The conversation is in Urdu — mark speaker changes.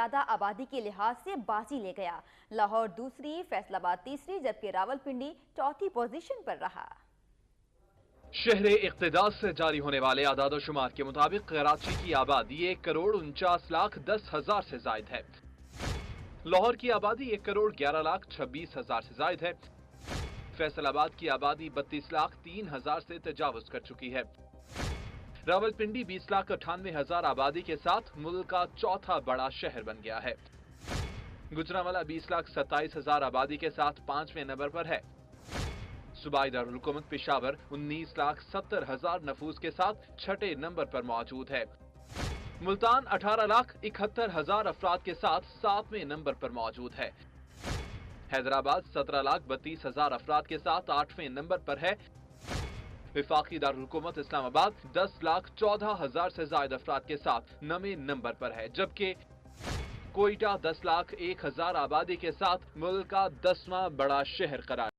Speaker 1: زیادہ آبادی کے لحاظ سے بازی لے گیا۔ لاہور دوسری، فیصل آباد تیسری جبکہ راولپنڈی چوتھی پوزیشن پر رہا۔
Speaker 2: شہر اقتدار سے جاری ہونے والے اعداد و شمار کے مطابق کراچی کی آبادی 1,49,10,000 سے زائد ہے۔ لاہور کی آبادی 1,11,26,000 سے زائد ہے۔ فیصل آباد کی آبادی 32,03,000 سے تجاوز کر چکی ہے۔ راولپنڈی 20,98,000 آبادی کے ساتھ ملک کا چوتھا بڑا شہر بن گیا ہے۔ گجرانوالہ 20,27,000 آبادی کے ساتھ 5ویں نمبر پر ہے۔ صوبائی دارالحکومت پشاور 19,70,000 نفوس کے ساتھ 6 نمبر پر موجود ہے۔ ملتان 18,71,000 افراد کے ساتھ 7ویں نمبر پر موجود ہے۔ حیدرآباد 17,32,000 افراد کے ساتھ 8ویں نمبر پر ہے۔ وفاقی دارالحکومت اسلام آباد 10,14,000 سے زائد افراد کے ساتھ 9ویں نمبر پر ہے، جبکہ کوئٹہ 10,01,000 آبادی کے ساتھ ملک کا 10واں بڑا شہر قرار